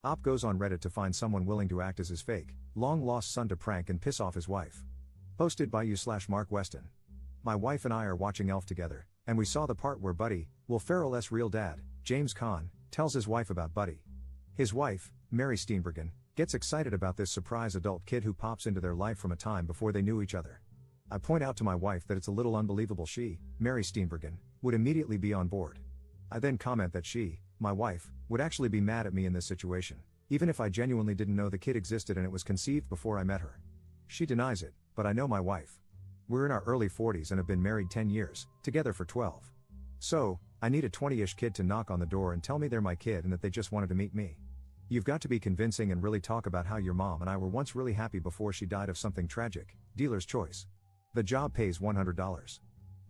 Op goes on Reddit to find someone willing to act as his fake, long-lost son to prank and piss off his wife. Posted by you/Mark Weston. My wife and I are watching Elf together, and we saw the part where Buddy, Will Ferrell's real dad, James Caan, tells his wife about Buddy. His wife, Mary Steenburgen, gets excited about this surprise adult kid who pops into their life from a time before they knew each other. I point out to my wife that it's a little unbelievable she, Mary Steenburgen, would immediately be on board. I then comment that she, my wife, would actually be mad at me in this situation, even if I genuinely didn't know the kid existed and it was conceived before I met her. She denies it, but I know my wife. We're in our early 40s and have been married 10 years, together for 12. So, I need a 20-ish kid to knock on the door and tell me they're my kid and that they just wanted to meet me. You've got to be convincing and really talk about how your mom and I were once really happy before she died of something tragic, dealer's choice. The job pays $100.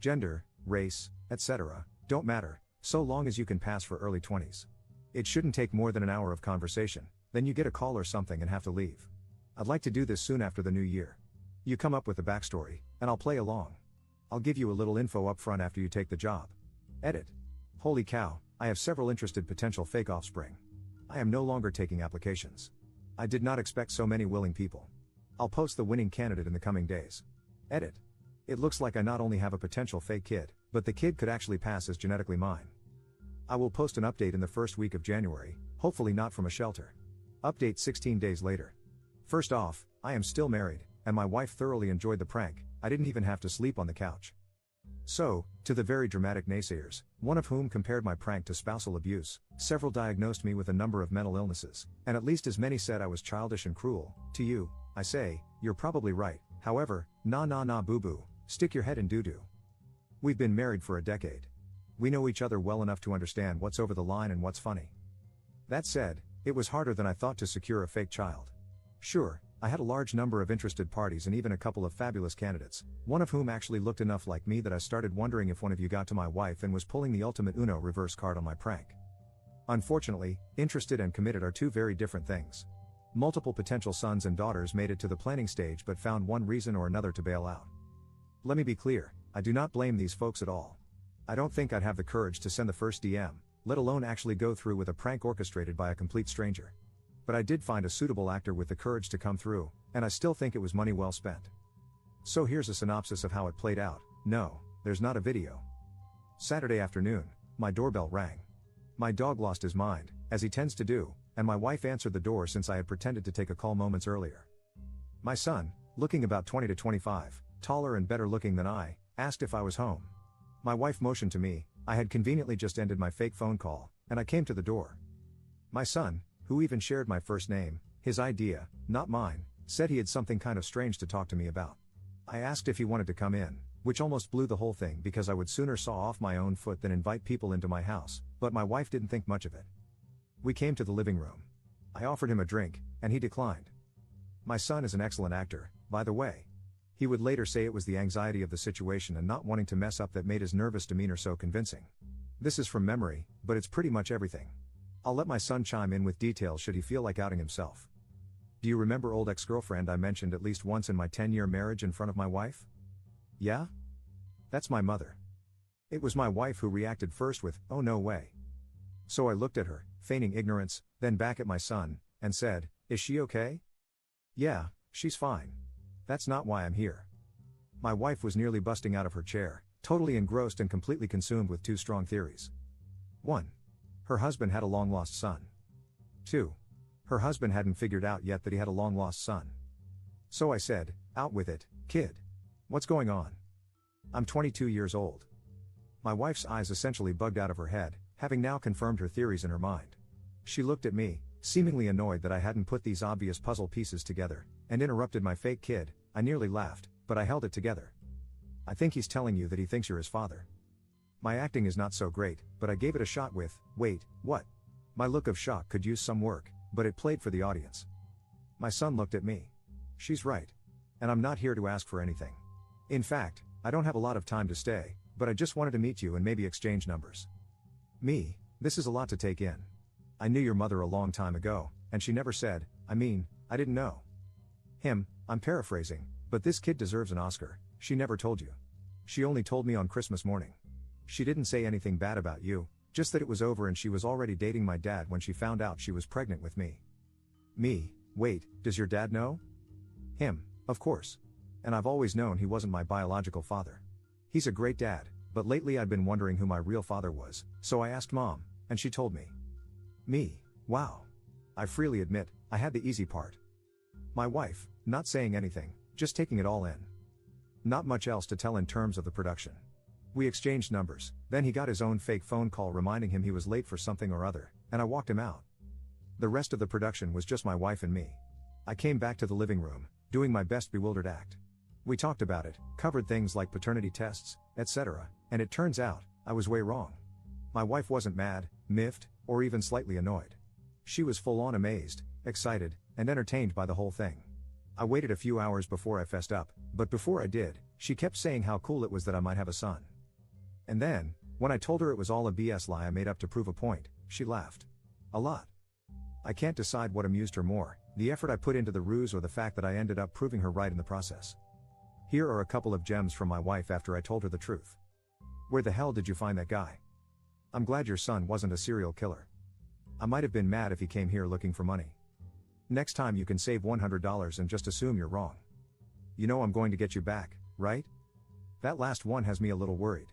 Gender, race, etc., don't matter, so long as you can pass for early 20s. It shouldn't take more than an hour of conversation, then you get a call or something and have to leave. I'd like to do this soon after the new year. You come up with the backstory, and I'll play along. I'll give you a little info up front after you take the job. Edit. Holy cow, I have several interested potential fake offspring. I am no longer taking applications. I did not expect so many willing people. I'll post the winning candidate in the coming days. Edit. It looks like I not only have a potential fake kid, but the kid could actually pass as genetically mine. I will post an update in the first week of January, hopefully not from a shelter. Update 16 days later. First off, I am still married, and my wife thoroughly enjoyed the prank. I didn't even have to sleep on the couch. So, to the very dramatic naysayers, one of whom compared my prank to spousal abuse, several diagnosed me with a number of mental illnesses, and at least as many said I was childish and cruel. To you, I say, you're probably right. However, nah boo boo, stick your head in doo-doo. We've been married for a decade. We know each other well enough to understand what's over the line and what's funny. That said, it was harder than I thought to secure a fake child. Sure, I had a large number of interested parties and even a couple of fabulous candidates, one of whom actually looked enough like me that I started wondering if one of you got to my wife and was pulling the ultimate Uno reverse card on my prank. Unfortunately, interested and committed are two very different things. Multiple potential sons and daughters made it to the planning stage but found one reason or another to bail out. Let me be clear, I do not blame these folks at all. I don't think I'd have the courage to send the first DM, let alone actually go through with a prank orchestrated by a complete stranger. But I did find a suitable actor with the courage to come through, and I still think it was money well spent. So here's a synopsis of how it played out. No, there's not a video. Saturday afternoon, my doorbell rang. My dog lost his mind, as he tends to do, and my wife answered the door since I had pretended to take a call moments earlier. My son, looking about 20 to 25, taller and better looking than I, asked if I was home. My wife motioned to me. I had conveniently just ended my fake phone call, and I came to the door. My son, who even shared my first name, his idea, not mine, said he had something kind of strange to talk to me about. I asked if he wanted to come in, which almost blew the whole thing because I would sooner saw off my own foot than invite people into my house, but my wife didn't think much of it. We came to the living room. I offered him a drink, and he declined. My son is an excellent actor, by the way. He would later say it was the anxiety of the situation and not wanting to mess up that made his nervous demeanor so convincing. This is from memory, but it's pretty much everything. I'll let my son chime in with details should he feel like outing himself. Do you remember old ex-girlfriend I mentioned at least once in my 10-year marriage in front of my wife? Yeah? That's my mother. It was my wife who reacted first with, "Oh no way." So I looked at her, feigning ignorance, then back at my son, and said, "Is she okay?" "Yeah, she's fine. That's not why I'm here." My wife was nearly busting out of her chair, totally engrossed and completely consumed with two strong theories. 1. Her husband had a long-lost son. 2. Her husband hadn't figured out yet that he had a long-lost son. So I said, "Out with it, kid. What's going on?" I'm 22 years old. My wife's eyes essentially bugged out of her head, having now confirmed her theories in her mind. She looked at me, seemingly annoyed that I hadn't put these obvious puzzle pieces together, and interrupted my fake kid. I nearly laughed, but I held it together. "I think he's telling you that he thinks you're his father." My acting is not so great, but I gave it a shot with, "Wait, what?" My look of shock could use some work, but it played for the audience. My son looked at me. "She's right. And I'm not here to ask for anything. In fact, I don't have a lot of time to stay, but I just wanted to meet you and maybe exchange numbers." Me, this is a lot to take in. I knew your mother a long time ago, and she never said, I didn't know. Him, I'm paraphrasing, but this kid deserves an Oscar. She never told you. She only told me on Christmas morning. She didn't say anything bad about you, Just that it was over and she was already dating my dad when she found out she was pregnant with me. Me, wait, does your dad know? Him, of course. And I've always known he wasn't my biological father. He's a great dad, but lately I'd been wondering who my real father was, so I asked Mom, and she told me. Me, wow. I freely admit, I had the easy part. My wife, not saying anything, just taking it all in. Not much else to tell in terms of the production. We exchanged numbers, then he got his own fake phone call reminding him he was late for something or other, and I walked him out. The rest of the production was just my wife and me. I came back to the living room, doing my best bewildered act. We talked about it, covered things like paternity tests, etc., and it turns out, I was way wrong. My wife wasn't mad, miffed, or even slightly annoyed. She was full-on amazed, excited, and entertained by the whole thing. I waited a few hours before I fessed up, but before I did, she kept saying how cool it was that I might have a son. And then, when I told her it was all a BS lie I made up to prove a point, she laughed. A lot. I can't decide what amused her more, the effort I put into the ruse or the fact that I ended up proving her right in the process. Here are a couple of gems from my wife after I told her the truth. Where the hell did you find that guy? I'm glad your son wasn't a serial killer. I might have been mad if he came here looking for money. Next time you can save $100 and just assume you're wrong. You know I'm going to get you back, right? That last one has me a little worried.